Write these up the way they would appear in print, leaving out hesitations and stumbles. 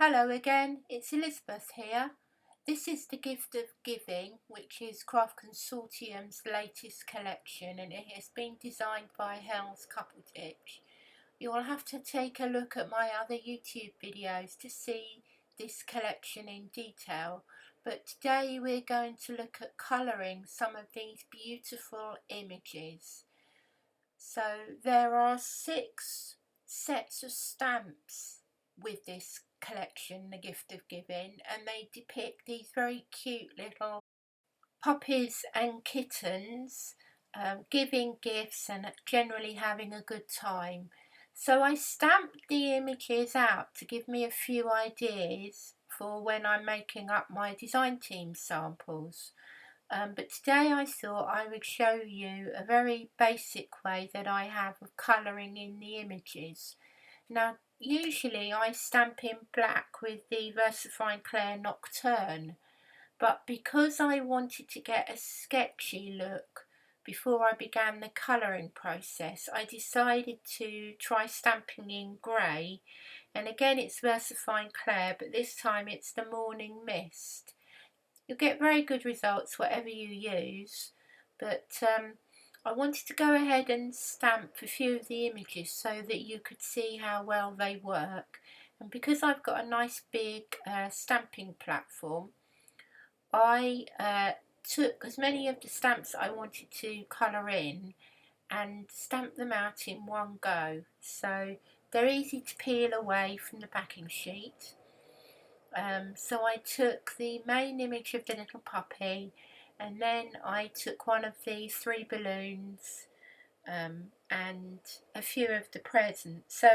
Hello again, it's Elisabeth here. This is The Gift of Giving, which is Craft Consortium's latest collection, and it has been designed by Helz Cuppleditch. You'll have to take a look at my other YouTube videos to see this collection in detail, but today we're going to look at colouring some of these beautiful images. So there are 6 sets of stamps with this collection, The Gift of Giving, and they depict these very cute little puppies and kittens giving gifts and generally having a good time. So I stamped the images out to give me a few ideas for when I'm making up my design team samples. But today I thought I would show you a very basic way that I have of colouring in the images. Now, usually I stamp in black with the VersaFine Clair Nocturne, but because I wanted to get a sketchy look before I began the colouring process, I decided to try stamping in grey, and again it's VersaFine Clair, but this time it's the Morning Mist. You'll get very good results whatever you use, but I wanted to go ahead and stamp a few of the images so that you could see how well they work. And because I've got a nice big stamping platform, I took as many of the stamps I wanted to colour in and stamped them out in one go. So they're easy to peel away from the backing sheet. So I took the main image of the little puppy, and then I took one of the 3 balloons and a few of the presents. So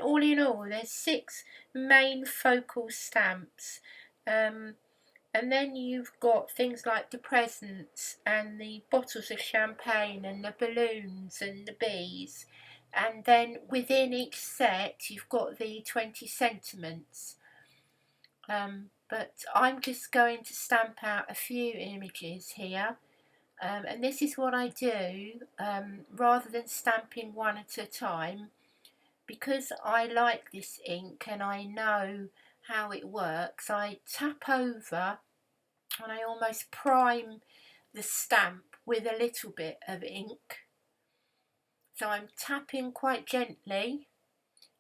all in all there's 6 main focal stamps, and then you've got things like the presents and the bottles of champagne and the balloons and the bees, and then within each set you've got the 20 sentiments. But I'm just going to stamp out a few images here, and this is what I do, rather than stamping one at a time, because I like this ink and I know how it works. I tap over and I almost prime the stamp with a little bit of ink. So I'm tapping quite gently.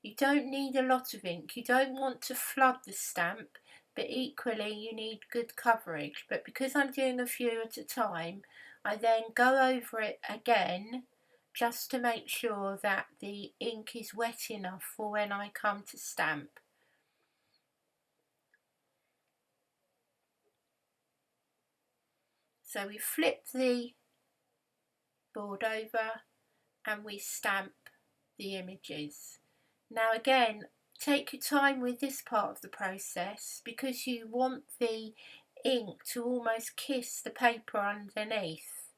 You don't need a lot of ink, you don't want to flood the stamp, but equally you need good coverage. But because I'm doing a few at a time, I then go over it again just to make sure that the ink is wet enough for when I come to stamp. So we flip the board over and we stamp the images. Now again, take your time with this part of the process because you want the ink to almost kiss the paper underneath.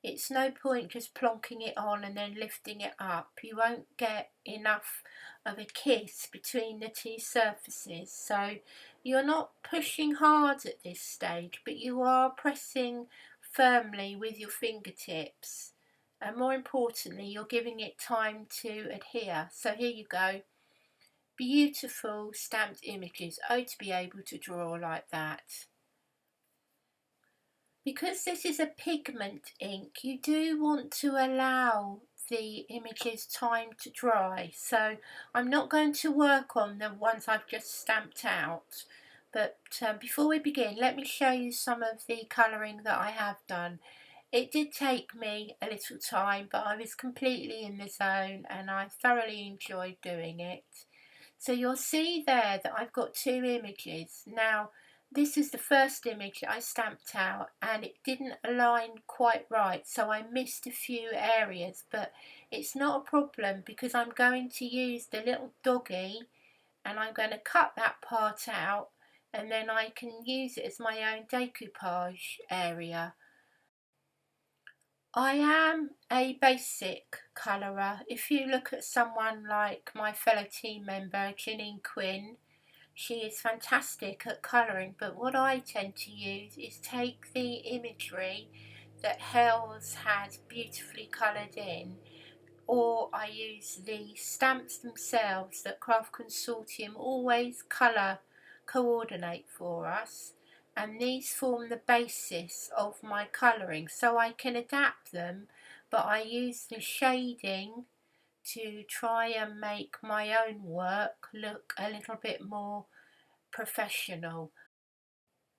It's no point just plonking it on and then lifting it up. You won't get enough of a kiss between the 2 surfaces. So you're not pushing hard at this stage, but you are pressing firmly with your fingertips. And more importantly, you're giving it time to adhere. So here you go. Beautiful stamped images. Oh, to be able to draw like that. Because this is a pigment ink, you do want to allow the images time to dry. So I'm not going to work on the ones I've just stamped out. But before we begin, let me show you some of the colouring that I have done. It did take me a little time, but I was completely in the zone and I thoroughly enjoyed doing it. So you'll see there that I've got 2 images. Now, this is the first image that I stamped out and it didn't align quite right, so I missed a few areas, but it's not a problem because I'm going to use the little doggy and I'm going to cut that part out, and then I can use it as my own decoupage area. I am a basic colourer. If you look at someone like my fellow team member Janine Quinn, she is fantastic at colouring, but what I tend to use is take the imagery that Helz has beautifully coloured in, or I use the stamps themselves that Craft Consortium always colour coordinate for us, and these form the basis of my colouring, so I can adapt them, but I use the shading to try and make my own work look a little bit more professional.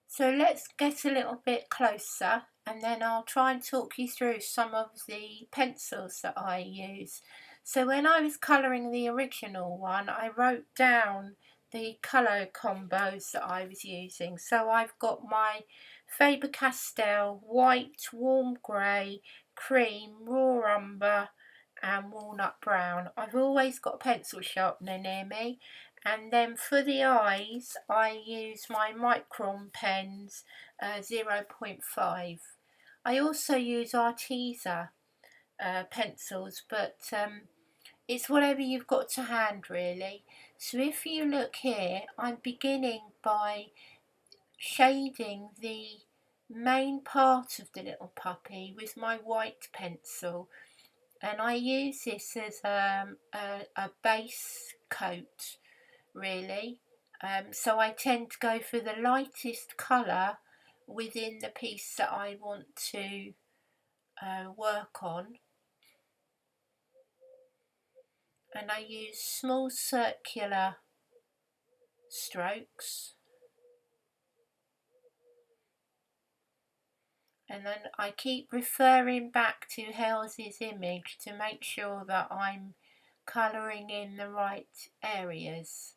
So let's get a little bit closer, and then I'll try and talk you through some of the pencils that I use. So when I was colouring the original one, I wrote down the colour combos that I was using. So I've got my Faber-Castell white, warm grey, cream, raw umber and walnut brown. I've always got a pencil sharpener near me. And then for the eyes, I use my Micron pens 0.5. I also use Arteza pencils, but it's whatever you've got to hand really. So if you look here, I'm beginning by shading the main part of the little puppy with my white pencil, and I use this as a base coat really. So I tend to go for the lightest colour within the piece that I want to work on, and I use small circular strokes, and then I keep referring back to Helz's image to make sure that I'm colouring in the right areas.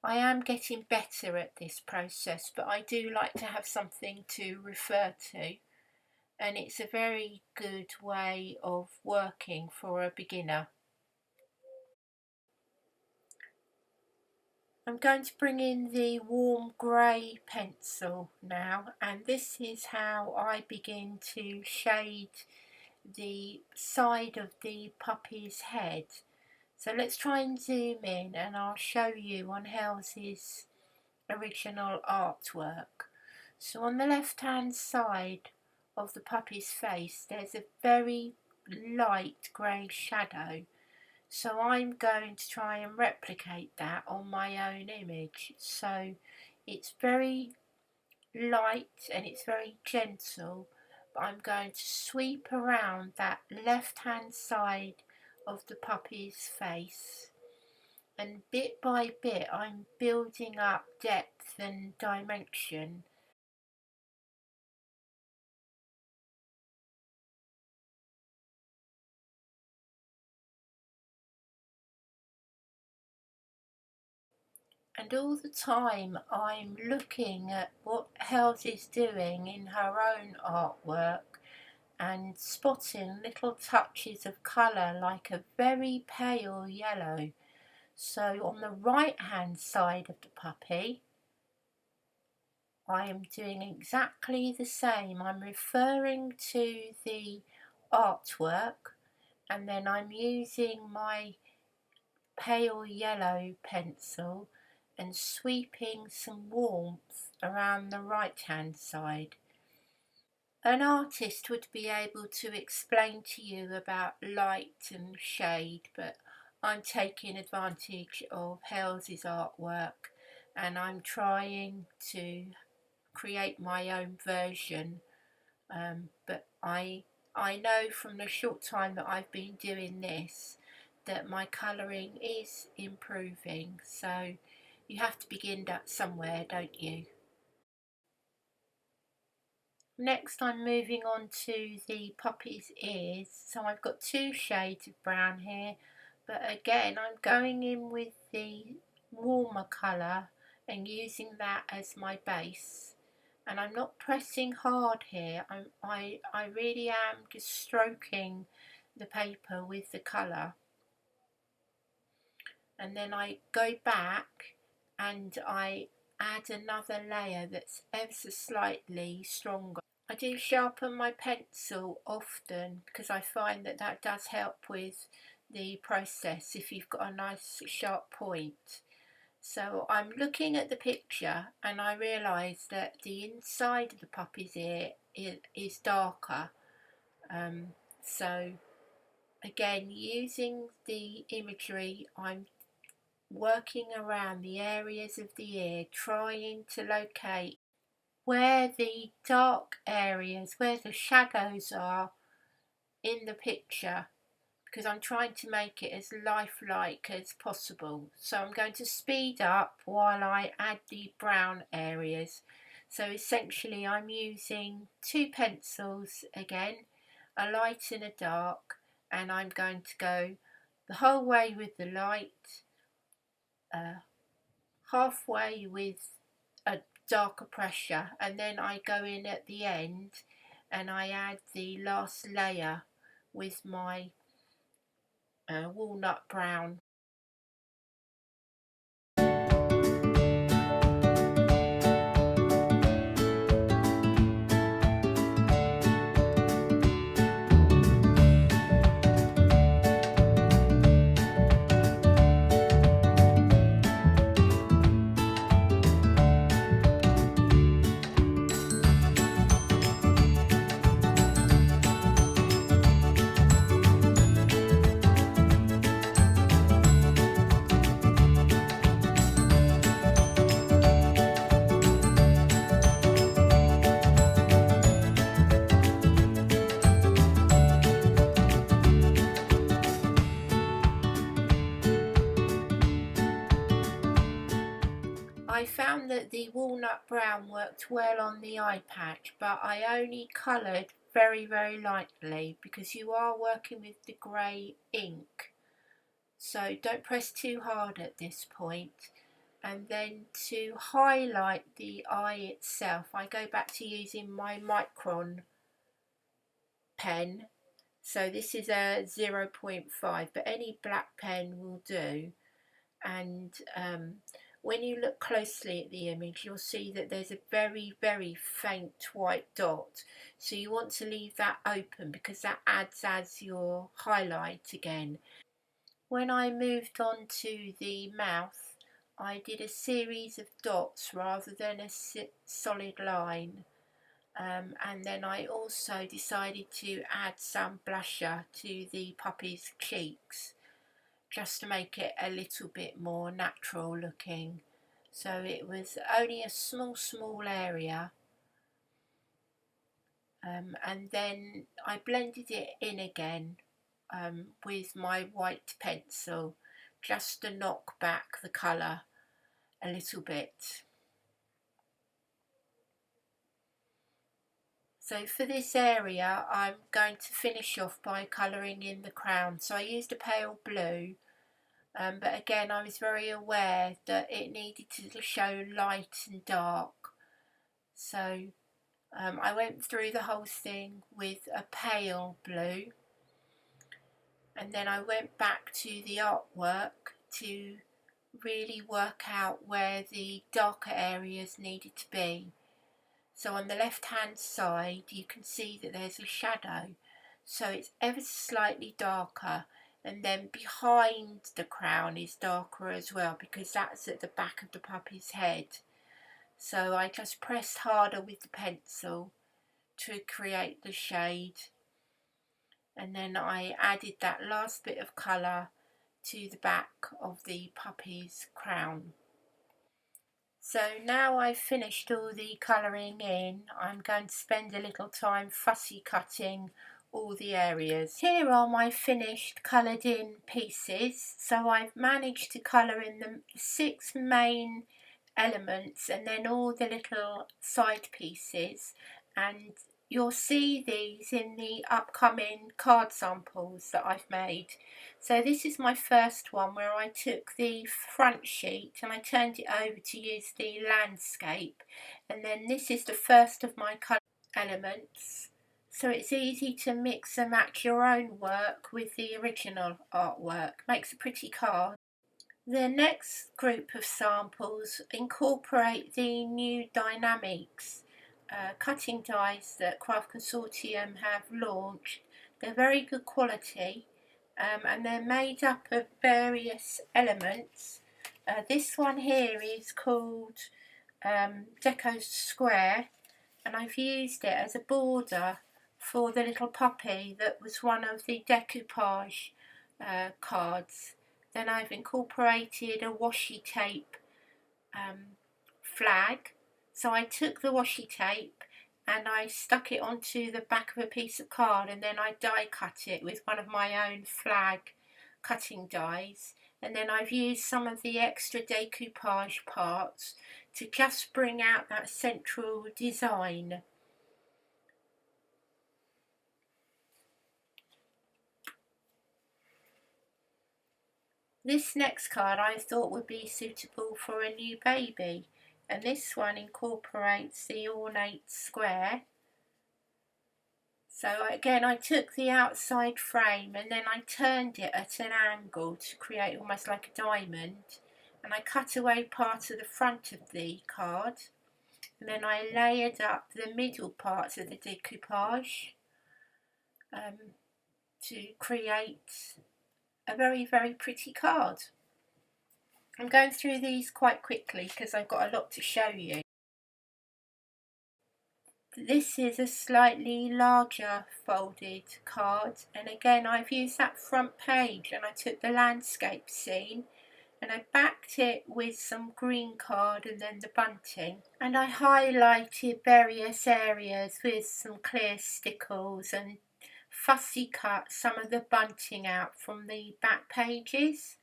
I am getting better at this process, but I do like to have something to refer to, and it's a very good way of working for a beginner. I'm going to bring in the warm grey pencil now, and this is how I begin to shade the side of the puppy's head. So let's try and zoom in and I'll show you on Helz's original artwork. So on the left hand side of the puppy's face there's a very light grey shadow, so I'm going to try and replicate that on my own image. So it's very light and it's very gentle, but I'm going to sweep around that left hand side of the puppy's face, and bit by bit I'm building up depth and dimension. And all the time I'm looking at what Helz is doing in her own artwork and spotting little touches of colour like a very pale yellow. So on the right hand side of the puppy I am doing exactly the same. I'm referring to the artwork and then I'm using my pale yellow pencil and sweeping some warmth around the right hand side. An artist would be able to explain to you about light and shade, but I'm taking advantage of Helz's artwork and I'm trying to create my own version, but I know from the short time that I've been doing this that my colouring is improving, so you have to begin that somewhere, don't you? Next I'm moving on to the puppy's ears. So I've got two shades of brown here, but again I'm going in with the warmer colour and using that as my base. And I'm not pressing hard here, I really am just stroking the paper with the colour. And then I go back and I add another layer that's ever so slightly stronger. I do sharpen my pencil often because I find that that does help with the process if you've got a nice sharp point. So I'm looking at the picture and I realise that the inside of the puppy's ear is darker. So again, using the imagery, I'm working around the areas of the ear, trying to locate where the dark areas, where the shadows are in the picture, because I'm trying to make it as lifelike as possible. So I'm going to speed up while I add the brown areas. So essentially I'm using two pencils again, a light and a dark, and I'm going to go the whole way with the light, halfway with a darker pressure, and then I go in at the end and I add the last layer with my walnut brown. I found that the walnut brown worked well on the eye patch, but I only coloured very lightly because you are working with the grey ink. So don't press too hard at this point. And then to highlight the eye itself, I go back to using my Micron pen. So this is a 0.5, but any black pen will do. And when you look closely at the image, you'll see that there's a very faint white dot. So you want to leave that open because that adds as your highlight again. When I moved on to the mouth, I did a series of dots rather than a solid line. And then I also decided to add some blusher to the puppy's cheeks, just to make it a little bit more natural looking. So it was only a small area, and then I blended it in again with my white pencil, just to knock back the colour a little bit. So for this area I'm going to finish off by colouring in the crown. So I used a pale blue, but again I was very aware that it needed to show light and dark. So I went through the whole thing with a pale blue, and then I went back to the artwork to really work out where the darker areas needed to be. So on the left hand side you can see that there's a shadow, so it's ever so slightly darker, and then behind the crown is darker as well because that's at the back of the puppy's head. So I just pressed harder with the pencil to create the shade, and then I added that last bit of colour to the back of the puppy's crown. So now I've finished all the colouring in, I'm going to spend a little time fussy cutting all the areas. Here are my finished coloured in pieces. So I've managed to colour in the 6 main elements and then all the little side pieces, and you'll see these in the upcoming card samples that I've made. So this is my first one where I took the front sheet and I turned it over to use the landscape, and then this is the first of my colour elements. So it's easy to mix and match your own work with the original artwork, makes a pretty card. The next group of samples incorporate the new dynamics cutting dies that Craft Consortium have launched. They're very good quality, and they're made up of various elements. This one here is called Deco Square, and I've used it as a border for the little puppy that was one of the decoupage cards. Then I've incorporated a washi tape flag. So I took the washi tape and I stuck it onto the back of a piece of card, and then I die cut it with one of my own flag cutting dies. And then I've used some of the extra decoupage parts to just bring out that central design. This next card I thought would be suitable for a new baby, and this one incorporates the ornate square. So again, I took the outside frame and then I turned it at an angle to create almost like a diamond, and I cut away part of the front of the card, and then I layered up the middle parts of the decoupage to create a very, very pretty card. I'm going through these quite quickly because I've got a lot to show you. This is a slightly larger folded card, and again I've used that front page and I took the landscape scene and I backed it with some green card and then the bunting, and I highlighted various areas with some clear stickles and fussy cut some of the bunting out from the back pages.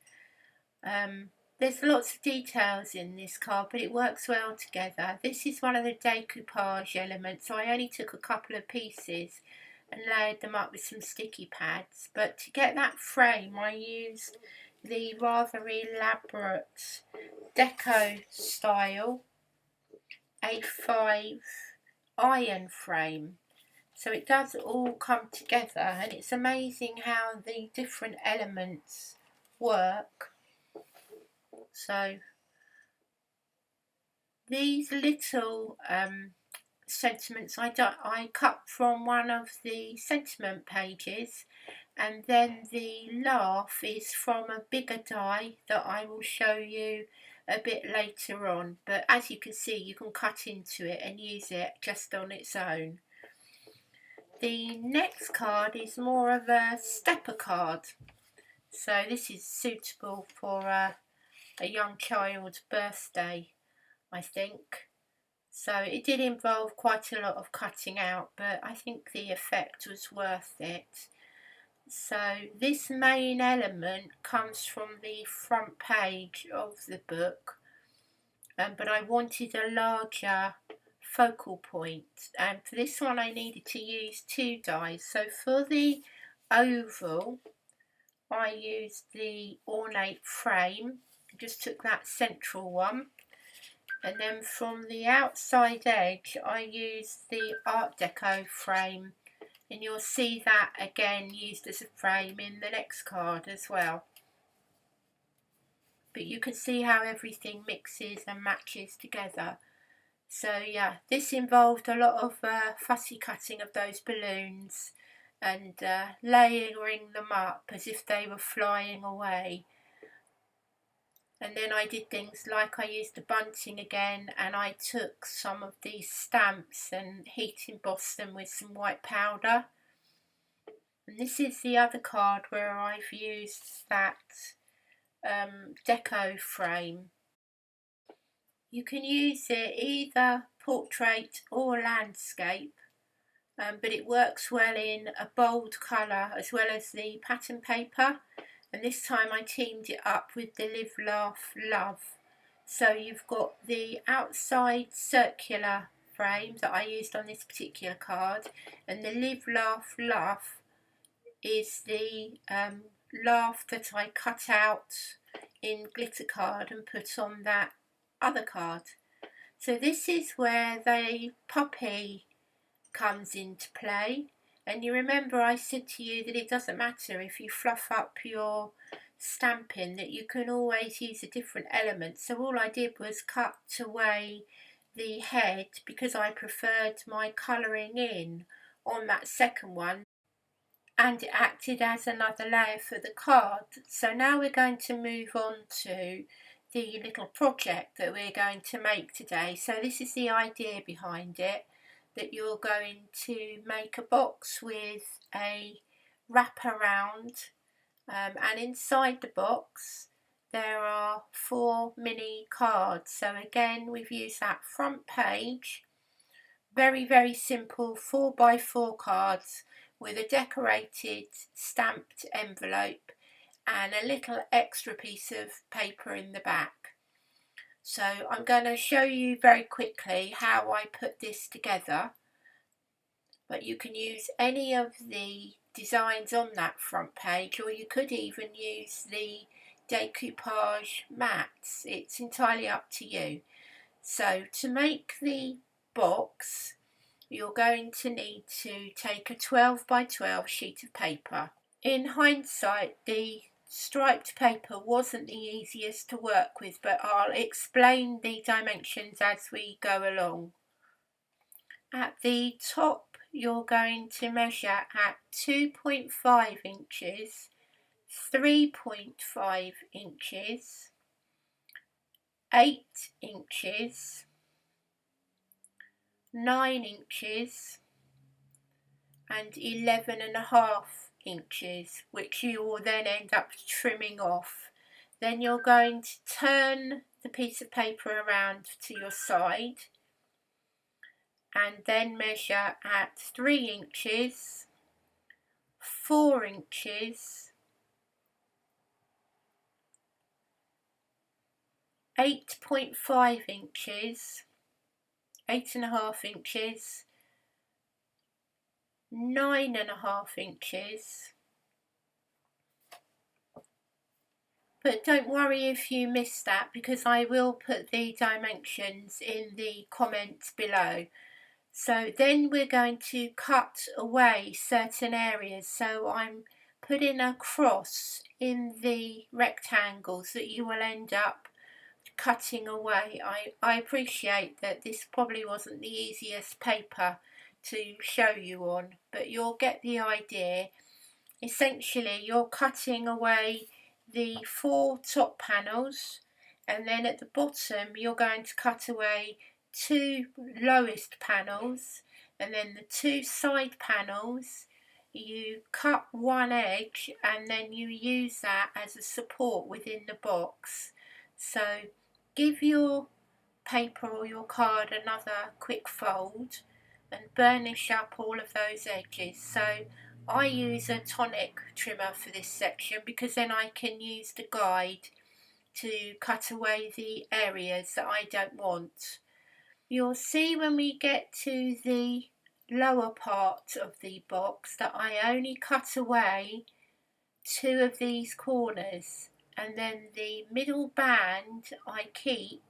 There's lots of details in this card, but it works well together. This is one of the decoupage elements, so I only took a couple of pieces and layered them up with some sticky pads. But to get that frame, I used the rather elaborate deco style A5 iron frame. So it does all come together, and it's amazing how the different elements work. So these little sentiments I cut from one of the sentiment pages, and then the laugh is from a bigger die that I will show you a bit later on. But as you can see, you can cut into it and use it just on its own. The next card is more of a stepper card. So this is suitable for a young child's birthday, I think. So it did involve quite a lot of cutting out, but I think the effect was worth it. So this main element comes from the front page of the book, but I wanted a larger focal point, and for this one I needed to use 2 dies. So for the oval I used the ornate frame, just took that central one, and then from the outside edge I used the Art Deco frame, and you'll see that again used as a frame in the next card as well. But you can see how everything mixes and matches together. So yeah, this involved a lot of fussy cutting of those balloons and layering them up as if they were flying away. And then I did things like I used the bunting again, and I took some of these stamps and heat embossed them with some white powder. And this is the other card where I've used that deco frame. You can use it either portrait or landscape, but it works well in a bold colour as well as the pattern paper. And this time I teamed it up with the Live, Laugh, Love. So you've got the outside circular frame that I used on this particular card, and the Live, Laugh, Love is the laugh that I cut out in glitter card and put on that other card. So this is where the puppy comes into play. And you remember I said to you that it doesn't matter if you fluff up your stamping, that you can always use a different element. So all I did was cut away the head because I preferred my colouring in on that second one, and it acted as another layer for the card. So now we're going to move on to the little project that we're going to make today. So this is the idea behind it. that you're going to make a box with a wraparound, and inside the box there are 4 mini cards. So again, we've used that front page, very simple 4x4 cards with a decorated stamped envelope and a little extra piece of paper in the back. So I'm going to show you very quickly how I put this together, but you can use any of the designs on that front page, or you could even use the decoupage mats. It's entirely up to you. So to make the box, you're going to need to take a 12x12 sheet of paper. In hindsight, the striped paper wasn't the easiest to work with, but I'll explain the dimensions as we go along. At the top, you're going to measure at 2.5 inches, 3.5 inches, 8 inches, 9 inches and 11.5 inches, which you will then end up trimming off. Then you're going to turn the piece of paper around to your side and then measure at 3 inches, 4 inches, 8.5 inches, 8.5 inches, 9.5 inches. But don't worry if you miss that, because I will put the dimensions in the comments below. So then we're going to cut away certain areas. So I'm putting a cross in the rectangles that you will end up cutting away. I appreciate that this probably wasn't the easiest paper to show you on, but you'll get the idea. Essentially, you're cutting away the 4 top panels, and then at the bottom you're going to cut away 2 lowest panels, and then the 2 side panels you cut one edge and then you use that as a support within the box. So give your paper or your card another quick fold and burnish up all of those edges. So I use a tonic trimmer for this section, because then I can use the guide to cut away the areas that I don't want. You'll see when we get to the lower part of the box that I only cut away 2 of these corners, and then the middle band I keep,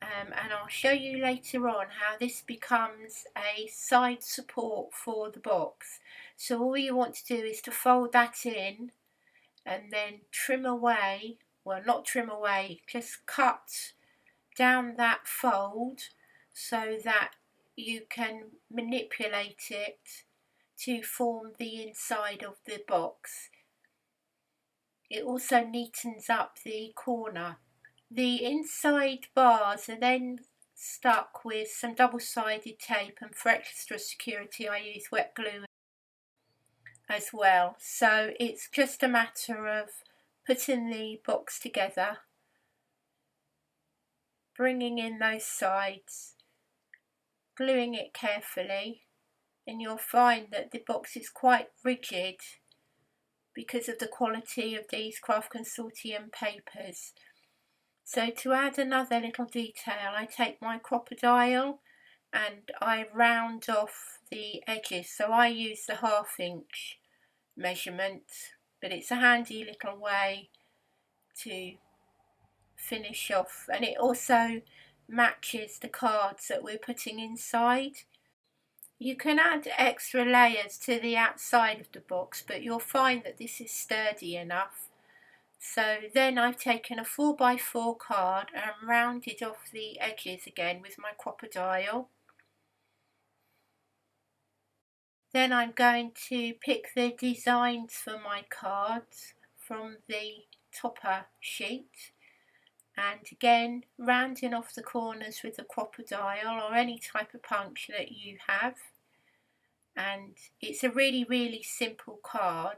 and I'll show you later on how this becomes a side support for the box. So all you want to do is to fold that in and then trim away, well, not trim away, just cut down that fold so that you can manipulate it to form the inside of the box. It also neatens up the corner. The inside bars are then stuck with some double-sided tape, and for extra security I use wet glue as well. So it's just a matter of putting the box together, bringing in those sides, gluing it carefully, and you'll find that the box is quite rigid because of the quality of these Craft Consortium papers. So to add another little detail, I take my crocodile and I round off the edges. So I use the 1/2 inch measurement, but it's a handy little way to finish off, and it also matches the cards that we're putting inside. You can add extra layers to the outside of the box, but you'll find that this is sturdy enough. So then I've taken a 4x4 card and rounded off the edges again with my crocodile. Then I'm going to pick the designs for my cards from the topper sheet, and again rounding off the corners with a crocodile or any type of punch that you have. And it's a really simple card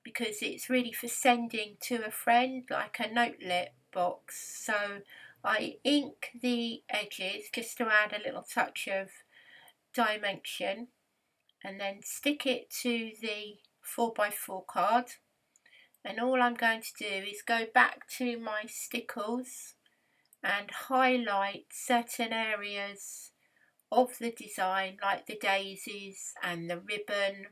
because it's really for sending to a friend, like a notelet box. So I ink the edges just to add a little touch of dimension, and then stick it to the 4x4 card. And all I'm going to do is go back to my stickles and highlight certain areas of the design, like the daisies and the ribbon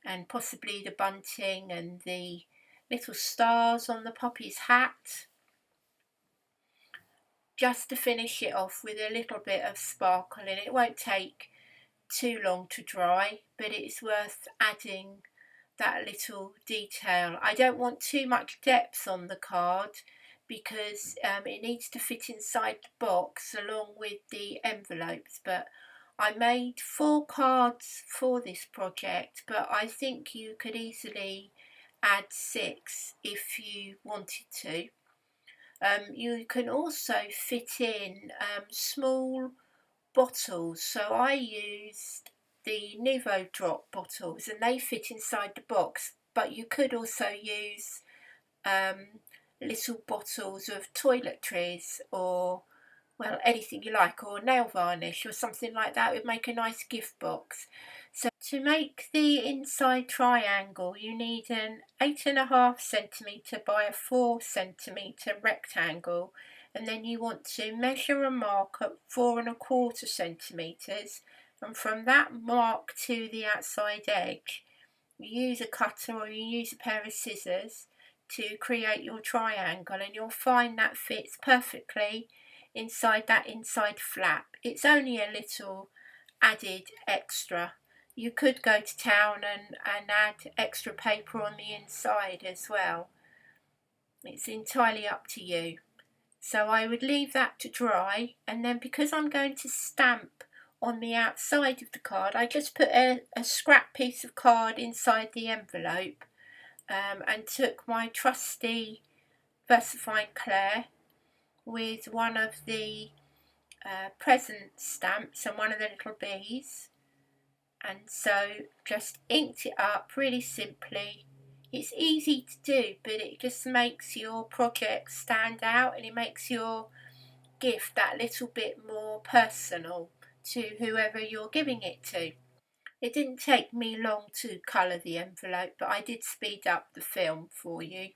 and possibly the bunting and the little stars on the puppy's hat, just to finish it off with a little bit of sparkle. And it won't take too long to dry, but it's worth adding that little detail. I don't want too much depth on the card because it needs to fit inside the box along with the envelopes. But I made 4 cards for this project, but I think you could easily add 6 if you wanted to. You can also fit in small bottles. So I used the Nouveau Drop bottles and they fit inside the box, but you could also use little bottles of toiletries or, well, anything you like, or nail varnish or something like that would make a nice gift box. So to make the inside triangle you need an 8.5 centimetre by a 4 centimetre rectangle, and then you want to measure a mark at 4.25 centimetres, and from that mark to the outside edge you use a cutter or you use a pair of scissors to create your triangle, and you'll find that fits perfectly inside that inside flap. It's only a little added extra. You could go to town and add extra paper on the inside as well. It's entirely up to you. So I would leave that to dry, and then because I'm going to stamp on the outside of the card, I just put a scrap piece of card inside the envelope and took my trusty VersaFine Claire with one of the present stamps and one of the little bees, and so just inked it up really simply. It's easy to do, but it just makes your project stand out and it makes your gift that little bit more personal to whoever you're giving it to. It didn't take me long to colour the envelope, but I did speed up the film for you.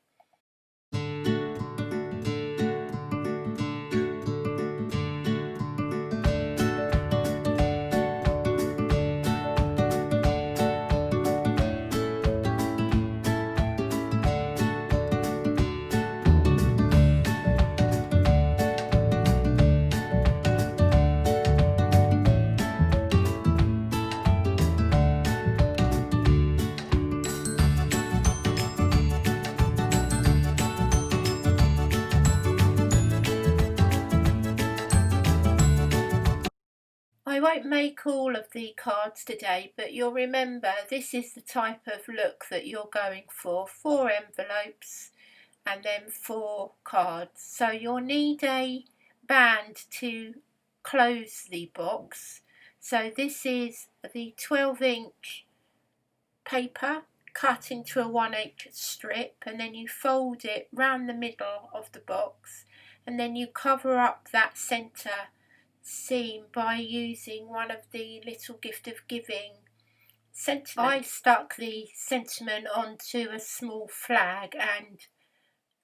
I won't make all of the cards today, but you'll remember this is the type of look that you're going for 4 envelopes and then 4 cards. So you'll need a band to close the box. So this is the 12-inch paper cut into a 1/8 strip, and then you fold it round the middle of the box, and then you cover up that centre seam by using one of the little gift of giving sentiments. I stuck the sentiment onto a small flag and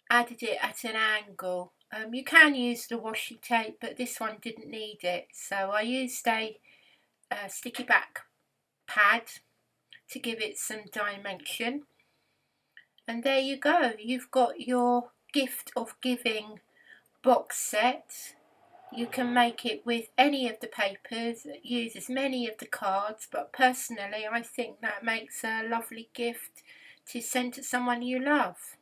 added it at an angle. You can use the washi tape, but this one didn't need it, so I used a sticky back pad to give it some dimension. And there you go, you've got your gift of giving box set. You can make it with any of the papers, use as many of the cards, but personally I think that makes a lovely gift to send to someone you love.